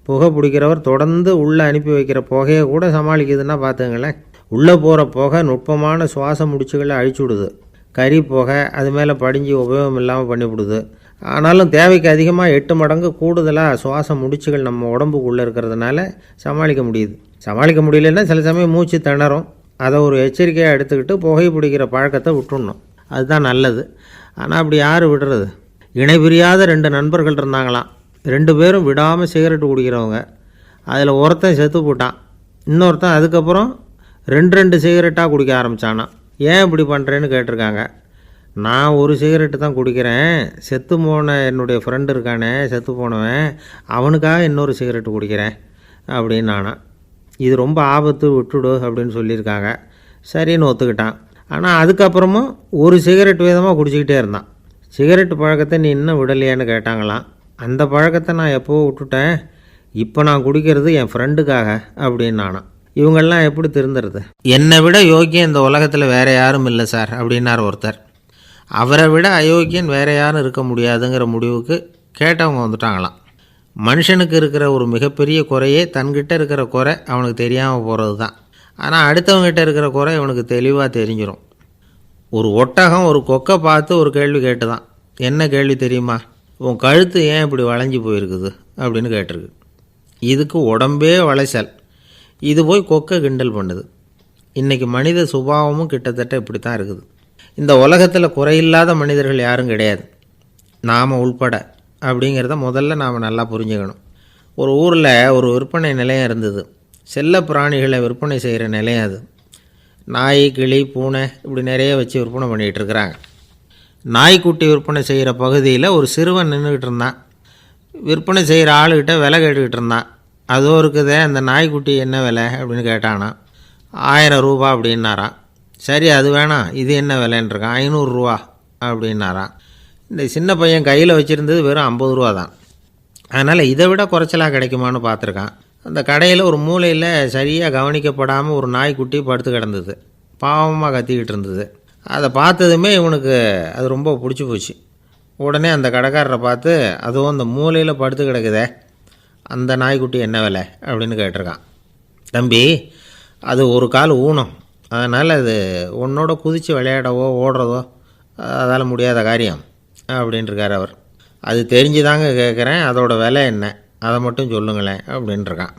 புகை பிடிக்கிறவர் தொடர்ந்து உள்ளே அனுப்பி வைக்கிற புகையை கூட சமாளிக்குதுன்னா பார்த்துங்களேன். உள்ளே போகிற புகை நுட்பமான சுவாச முடிச்சுகளை அழிச்சு விடுது. கறி புகை அது மேலே படிஞ்சு உபயோகம் இல்லாமல் பண்ணிவிடுது. ஆனாலும் தேவைக்கு அதிகமாக 8 மடங்கு கூடுதலாக சுவாச முடிச்சுகள் நம்ம உடம்புக்குள்ளே இருக்கிறதுனால சமாளிக்க முடியுது. சமாளிக்க முடியலன்னா சில சமயம் மூச்சு திணறும். அதை ஒரு எச்சரிக்கையாக எடுத்துக்கிட்டு புகை பிடிக்கிற பழக்கத்தை விட்டுடணும். அதுதான் நல்லது. ஆனால் அப்படி யார் விடுறது? இணை பிரியாத 2 நண்பர்கள் இருந்தாங்களாம். 2 பேரும் விடாமல் சிகரெட்டு குடிக்கிறவங்க. அதில் ஒருத்தன் செத்து போட்டான். இன்னொருத்தன் அதுக்கப்புறம் 2 சிகரெட்டாக குடிக்க ஆரம்பித்தானான். ஏன் இப்படி பண்ணுறேன்னு கேட்டிருக்காங்க. நான் ஒரு சிகரெட்டு தான் குடிக்கிறேன், செத்து போன என்னுடைய ஃப்ரெண்டு இருக்கானே செத்து போனவன், அவனுக்காக இன்னொரு சிகரெட்டு குடிக்கிறேன் அப்படின்னு நானா. இது ரொம்ப ஆபத்து, விட்டுடு அப்படின்னு சொல்லியிருக்காங்க. சரின்னு ஒத்துக்கிட்டான். ஆனால் அதுக்கப்புறமும் ஒரு சிகரெட் விதமாக குடிச்சிக்கிட்டே இருந்தான். சிகரெட்டு பழக்கத்தை நீ இன்னும் விடலையான்னு கேட்டாங்களாம். அந்த பழக்கத்தை நான் எப்போவோ விட்டுட்டேன், இப்போ நான் குடிக்கிறது என் ஃப்ரெண்டுக்காக அப்படின்னு நானாம். இவங்கெல்லாம் எப்படி திருந்துறது? என்னை விட யோக்கியம் இந்த உலகத்தில் வேறு யாரும் இல்லை சார் அப்படின்னார் ஒருத்தர். அவரை விட அயோக்கியன் வேறு யாரும் இருக்க முடியாதுங்கிற முடிவுக்கு கேட்டவங்க வந்துட்டாங்களாம். மனுஷனுக்கு இருக்கிற ஒரு மிகப்பெரிய குறையே தன்கிட்ட இருக்கிற குறை அவனுக்கு தெரியாமல் போகிறது தான். ஆனால் அடுத்தவங்ககிட்ட இருக்கிற குறை இவனுக்கு தெளிவாக தெரிஞ்சிடும். ஒரு ஒட்டகம் ஒரு கொக்கை பார்த்து ஒரு கேள்வி கேட்டு தான். என்ன கேள்வி தெரியுமா? உன் கழுத்து ஏன் இப்படி வளைஞ்சி போயிருக்குது அப்படின்னு கேட்டிருக்கு. இதுக்கு உடம்பே வளைச்சல். இது போய் கொக்கை கிண்டல் பண்ணுது. இன்றைக்கி மனித சுபாவமும் கிட்டத்தட்ட இப்படி தான் இருக்குது. இந்த உலகத்தில் குறையில்லாத மனிதர்கள் யாரும் கிடையாது, நாம் உள்பட அப்படிங்கிறத முதல்ல நாம் நல்லா புரிஞ்சுக்கணும். ஒரு ஊரில் ஒரு விற்பனை நிலையம் இருந்தது. செல்ல பிராணிகளை விற்பனை செய்கிற நிலையம் அது. நாய், கிளி, பூனை இப்படி நிறைய வச்சு விற்பனை பண்ணிகிட்டு இருக்கிறாங்க. நாய்க்குட்டி விற்பனை செய்கிற பகுதியில் ஒரு சிறுவன் நின்றுக்கிட்டு இருந்தான். விற்பனை செய்கிற ஆளுகிட்ட விலை கேட்டுக்கிட்டு இருந்தான். அதோ இருக்குதே அந்த நாய்க்குட்டி என்ன விலை அப்படின்னு கேட்டானா. 1000 ரூபா அப்படின்னாரான். சரி அது வேணாம், இது என்ன விலைன்றிருக்கான். 500 ரூபா அப்படின்னாரான். இந்த சின்ன பையன் கையில் வச்சுருந்தது வெறும் 50 ரூபா தான். அதனால் இதை விட குறைச்சலாக கிடைக்குமான்னு பார்த்துருக்கான். அந்த கடையில் ஒரு மூலையில் சரியாக கவனிக்கப்படாமல் ஒரு நாய்க்குட்டி படுத்து கிடந்தது. பாவமாக கத்திக்கிட்டு இருந்தது. அதை பார்த்ததுமே இவனுக்கு அது ரொம்ப பிடிச்சி போச்சு. உடனே அந்த கடைக்காரரை பார்த்து, அதுவும் அந்த மூலையில் படுத்து கிடக்குதே அந்த நாய்க்குட்டி என்ன விலை அப்படின்னு கேட்டிருக்கான். தம்பி, அது ஒரு கால் ஊனம், அதனால் அது உன்னோட குதித்து விளையாடவோ ஓடுறதோ அதால் முடியாத காரியம் அப்படின்ட்டுருக்கார் அவர். அது தெரிஞ்சு தாங்க கேட்குறேன், அதோட விலை என்ன அதை மட்டும் சொல்லுங்களேன் அப்படின்ட்டுருக்கான்.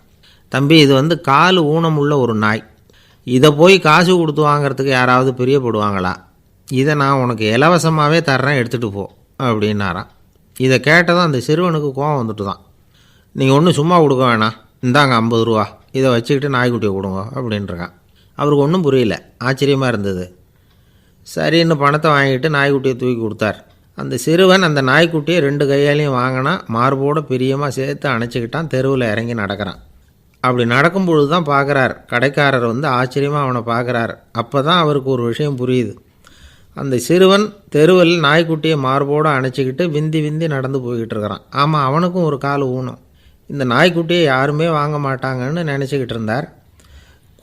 தம்பி, இது வந்து கால் ஊனம் உள்ள ஒரு நாய். இதை போய் காசு கொடுத்து வாங்கிறதுக்கு யாராவது பிரியப்படுவாங்களா? இதை நான் உனக்கு இலவசமாகவே தர்றேன், எடுத்துகிட்டு போ அப்படின்னாரான். இதை கேட்டதும் அந்த சிறுவனுக்கு கோவம் வந்துட்டு தான். நீங்கள் ஒன்றும் சும்மா கொடுக்க வேணாம், இந்தாங்க 50 ரூபா, இதை வச்சுக்கிட்டு நாய்க்குட்டியை கொடுங்க அப்படின்ட்டுருக்கான். அவருக்கு ஒன்றும் புரியல, ஆச்சரியமாக இருந்தது. சரின்னு பணத்தை வாங்கிட்டு நாய்க்குட்டியை தூக்கி கொடுத்தார். அந்த சிறுவன் அந்த நாய்க்குட்டியை 2 கையாலையும் வாங்கினா, மார்போட பிரியமாக சேர்த்து அணைச்சிக்கிட்டான். தெருவில் இறங்கி நடக்கிறான். அப்படி நடக்கும்பொழுது தான் பார்க்குறார், கடைக்காரர் வந்து ஆச்சரியமாக அவனை பார்க்குறார். அப்போ தான் அவருக்கு ஒரு விஷயம் புரியுது. அந்த சிறுவன் தெருவில் நாய்க்குட்டியை மார்போடு அணைச்சிக்கிட்டு விந்தி விந்தி நடந்து போய்கிட்டு இருக்கிறான். ஆமாம், அவனுக்கும் ஒரு கால் ஊனம். இந்த நாய்க்குட்டியை யாருமே வாங்க மாட்டாங்கன்னு நினச்சிக்கிட்டு இருந்தார்.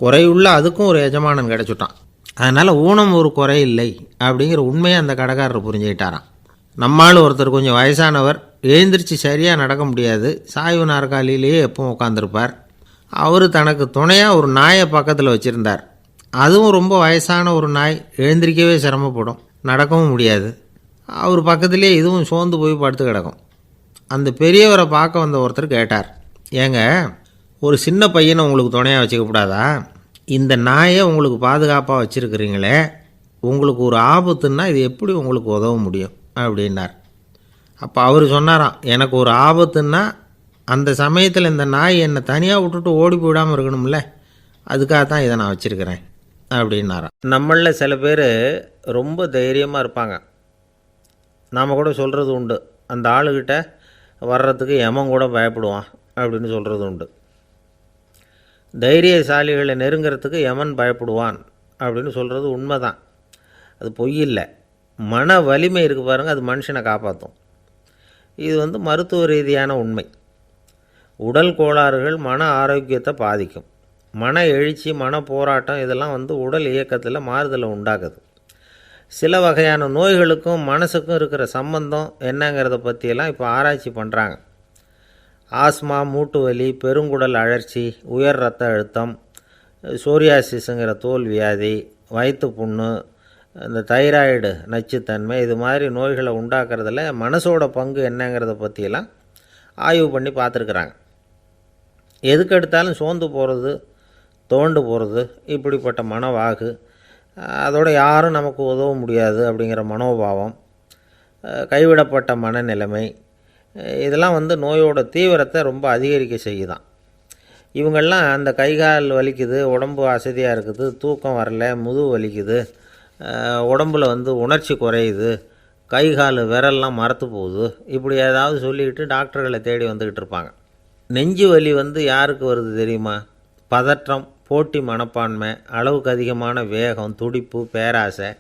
குறையுள்ள அதுக்கும் ஒரு எஜமானன் கிடச்சிட்டான். அதனால் ஊனம் ஒரு குறை இல்லை அப்படிங்கிற உண்மையை அந்த கடைக்காரர் புரிஞ்சுக்கிட்டாராம். நம்மால் ஒருத்தர் கொஞ்சம் வயசானவர், எழுந்திரிச்சு சரியாக நடக்க முடியாது, சாய்வு நாற்காலியிலேயே எப்பவும் உட்காந்துருப்பார். அவர் தனக்கு துணையாக ஒரு நாயை பக்கத்தில் வச்சுருந்தார். அதுவும் ரொம்ப வயசான ஒரு நாய், எழுந்திரிக்கவே சிரமப்படும், நடக்கவும் முடியாது. அவர் பக்கத்துலேயே இதுவும் சோர்ந்து போய் படுத்து கிடக்கும். அந்த பெரியவரை பார்க்க வந்த ஒருத்தர் கேட்டார், ஏங்க, ஒரு சின்ன பையனை உங்களுக்கு துணையாக வச்சுக்கப்படாதா? இந்த நாயை உங்களுக்கு பாதுகாப்பாக வச்சுருக்கிறீங்களே, உங்களுக்கு ஒரு ஆபத்துன்னா இது எப்படி உங்களுக்கு உதவ முடியும் அப்படின்னார். அப்போ அவர் சொன்னாராம், எனக்கு ஒரு ஆபத்துன்னா அந்த சமயத்தில் இந்த நாய் என்னை தனியாக விட்டுட்டு ஓடி போயிடாமல் இருக்கணும்ல, அதுக்காக தான் இதை நான் வச்சுருக்கிறேன் அப்படின்னாராம். நம்மளில் சில பேர் ரொம்ப தைரியமாக இருப்பாங்க. நாம் கூட சொல்கிறது உண்டு, அந்த ஆளுகிட்ட வர்றதுக்கு யமன் கூட பயப்படுவான் அப்படின்னு சொல்கிறது உண்டு. தைரியசாலிகளை நெருங்கிறதுக்கு யமன் பயப்படுவான் அப்படின்னு சொல்கிறது உண்மை தான், அது பொய் இல்லை. மன வலிமை இருக்குது பாருங்கள், அது மனுஷனை காப்பாற்றும். இது வந்து மருத்துவ ரீதியான உண்மை. உடல் கோளாறுகள் மன ஆரோக்கியத்தை பாதிக்கும். மன எழுச்சி, மன போராட்டம் இதெல்லாம் வந்து உடல் இயக்கத்தில் மாறுதலை உண்டாக்குது. சில வகையான நோய்களுக்கும் மனசுக்கும் இருக்கிற சம்பந்தம் என்னங்கிறத பற்றியெல்லாம் இப்போ ஆராய்ச்சி பண்ணுறாங்க. ஆஸ்மா, மூட்டு வலி, பெருங்குடல் அழற்சி, உயர் இரத்த அழுத்தம், சோரியாசிஸுங்கிற தோல் வியாதி, வயிற்று புண்ணு, இந்த தைராய்டு நச்சுத்தன்மை, இது மாதிரி நோய்களை உண்டாக்குறதுல மனசோட பங்கு என்னங்கிறத பற்றியெல்லாம் ஆய்வு பண்ணி பார்த்துருக்குறாங்க. எதுக்கு எடுத்தாலும் சோர்ந்து போகிறது, தோண்டு போகிறது, இப்படிப்பட்ட மனவாகு, அதோட யாரும் நமக்கு உதவ முடியாது அப்படிங்கிற மனோபாவம், கைவிடப்பட்ட மனநிலைமை, இதெல்லாம் வந்து நோயோட தீவிரத்தை ரொம்ப அதிகரிக்க செய்யுதான். இவங்கெல்லாம் அந்த கைகால் வலிக்குது, உடம்பு அசதியாக இருக்குது, தூக்கம் வரல, முதுகு வலிக்குது, உடம்பில் வந்து உணர்ச்சி குறையுது, கை கால் விரல்லாம் மரத்து போகுது, இப்படி ஏதாவது சொல்லிக்கிட்டு டாக்டர்களை தேடி வந்துக்கிட்டு இருப்பாங்க. நெஞ்சு வலி வந்து யாருக்கு வருது தெரியுமா? பதற்றம், போட்டி மனப்பான்மை, அளவுக்கு அதிகமான வேகம், துடிப்பு, பேராசை,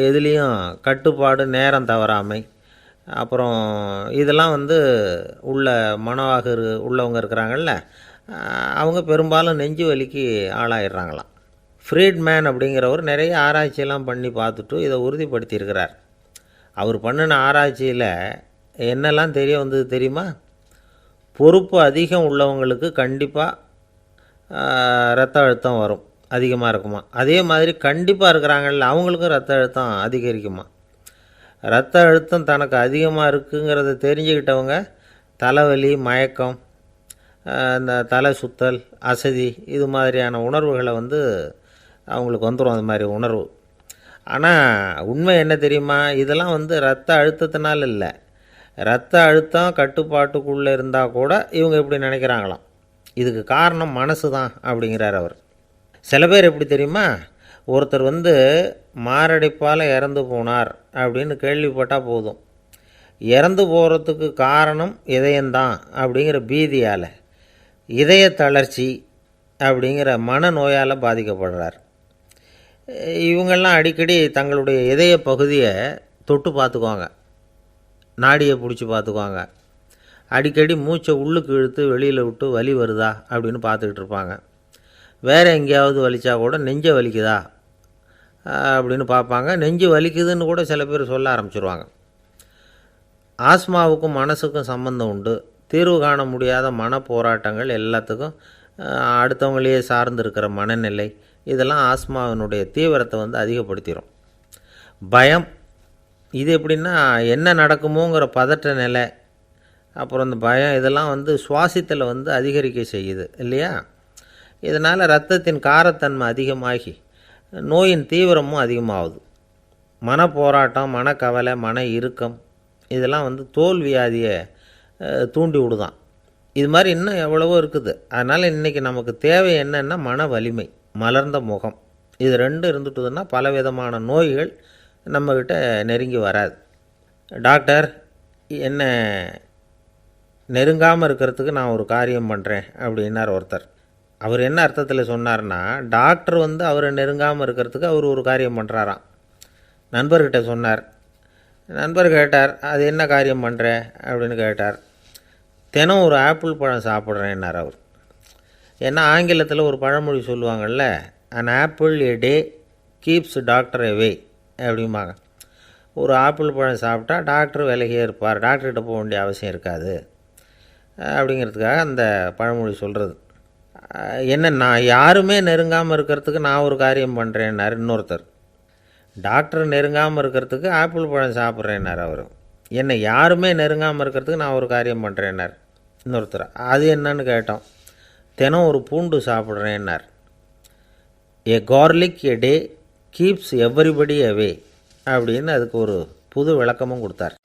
எதுலேயும் கட்டுப்பாடு, நேரம் தவறாமை, அப்புறம் இதெல்லாம் வந்து உள்ள மனவாக உள்ளவங்க இருக்கிறாங்கல்ல, அவங்க பெரும்பாலும் நெஞ்சு வலிக்கு ஆளாயிடுறாங்களாம். ஃப்ரீட்மேன் அப்படிங்கிறவர் நிறைய ஆராய்ச்சியெல்லாம் பண்ணி பார்த்துட்டு இதை உறுதிப்படுத்தியிருக்கிறார். அவர் பண்ணின ஆராய்ச்சியில் என்னெல்லாம் தெரிய வந்தது தெரியுமா? பொறுப்பு அதிகம் உள்ளவங்களுக்கு கண்டிப்பாக இரத்த அழுத்தம் வரும், அதிகமாக இருக்குமா. அதே மாதிரி கண்டிப்பாக இருக்கிறாங்கல்ல, அவங்களுக்கும் இரத்த அழுத்தம் அதிகரிக்குமா. இரத்த அழுத்தம் தனக்கு அதிகமாக இருக்குங்கிறத தெரிஞ்சுக்கிட்டவங்க தலைவலி, மயக்கம், இந்த தலை சுத்தல், அசதி, இது மாதிரியான உணர்வுகளை வந்து அவங்களுக்கு வந்துடும், அது மாதிரி உணர்வு. ஆனால் உண்மை என்ன தெரியுமா? இதெல்லாம் வந்து இரத்த அழுத்தத்தினால இல்லை, இரத்த அழுத்தம் கட்டுப்பாட்டுக்குள்ளே இருந்தால் கூட இவங்க இப்படி நினைக்கிறாங்களாம். இதுக்கு காரணம் மனசு தான் அப்படிங்கிறார் அவர். சில பேர் எப்படி தெரியுமா? ஒருத்தர் மாரடைப்பால் இறந்து போனார் அப்படின்னு கேள்விப்பட்டால் போதும், இறந்து போகிறதுக்கு காரணம் இதயம்தான் அப்படிங்கிற பீதியால், இதய தளர்ச்சி அப்படிங்கிற மனநோயால் பாதிக்கப்படுறார். இவங்கெல்லாம் அடிக்கடி தங்களுடைய இதய பகுதியை தொட்டு பார்த்துக்குவாங்க, நாடியை பிடிச்சி பார்த்துக்குவாங்க, அடிக்கடி மூச்சை உள்ளுக்கு இழுத்து வெளியில் விட்டு வலி வருதா அப்படின்னு பார்த்துக்கிட்டு இருப்பாங்க. வேறு எங்கேயாவது வலிச்சா கூட நெஞ்சை வலிக்குதா அப்படின்னு பார்ப்பாங்க. நெஞ்சு வலிக்குதுன்னு கூட சில பேர் சொல்ல ஆரம்பிச்சிருவாங்க. ஆஸ்மாவுக்கும் மனசுக்கும் சம்பந்தம் உண்டு. தீர்வு காண முடியாத மன போராட்டங்கள் எல்லாத்துக்கும் அடுத்தவங்களையே சார்ந்து இருக்கிற மனநிலை, இதெல்லாம் ஆஸ்மாவினுடைய தீவிரத்தை அதிகப்படுத்திடும். பயம், இது எப்படின்னா என்ன நடக்குமோங்கிற பதட்ட நிலை, அப்புறம் இந்த பயம் இதெல்லாம் சுவாசித்தலை அதிகரிக்க செய்யுது இல்லையா? இதனால் இரத்தத்தின் காரத்தன்மை அதிகமாகி நோயின் தீவிரமும் அதிகமாகுது. மன போராட்டம், மனக்கவலை, மன இறுக்கம் இதெல்லாம் தோல் வியாதியை தூண்டி விடுதான். இது மாதிரி இன்னும் எவ்வளவோ இருக்குது. அதனால் இன்றைக்கி நமக்கு தேவை என்னென்னா மன வலிமை, மலர்ந்த முகம். இது ரெண்டு இருந்துட்டுதுன்னா பலவிதமான நோய்கள் நம்மக்கிட்ட நெருங்கி வராது. டாக்டர், என்ன நெருங்காமல் இருக்கிறதுக்கு நான் ஒரு காரியம் பண்ணுறேன் அப்படின்னார் ஒருத்தர். அவர் என்ன அர்த்தத்தில் சொன்னார்னா, டாக்டர் அவரை நெருங்காமல் இருக்கிறதுக்கு அவர் ஒரு காரியம் பண்ணுறாராம். நண்பர்கிட்ட சொன்னார். நண்பர் கேட்டார், அது என்ன காரியம் பண்ணுற அப்படின்னு கேட்டார். தினம் ஒரு ஆப்பிள் பழம் சாப்பிட்றேன்னார் அவர். ஏன்னா ஆங்கிலத்தில் ஒரு பழமொழி சொல்லுவாங்கள்ல, an apple a day keeps doctor away அப்படிம்பாங்க. ஒரு ஆப்பிள் பழம் சாப்பிட்டா டாக்டர் விலகியே இருப்பார், டாக்டர்கிட்ட போக வேண்டிய அவசியம் இருக்காது அப்படிங்கிறதுக்காக அந்த பழமொழி சொல்கிறது. என்ன, நான் யாருமே நெருங்காமல் இருக்கிறதுக்கு நான் ஒரு காரியம் பண்ணுறேன்னார் இன்னொருத்தர். டாக்டர் நெருங்காமல் இருக்கிறதுக்கு ஆப்பிள் பழம் சாப்பிட்றேன்னார் அவர். என்னை யாருமே நெருங்காமல் இருக்கிறதுக்கு நான் ஒரு காரியம் பண்ணுறேன்னார் இன்னொருத்தர். அது என்னன்னு கேட்டோம். தினம் ஒரு பூண்டு சாப்பிட்றேன்னார். ஏ கார்லிக் எ டே கீப்ஸ் எவ்ரிபடி அவே அப்படின்னு அதுக்கு ஒரு புது விளக்கமும் கொடுத்தார்.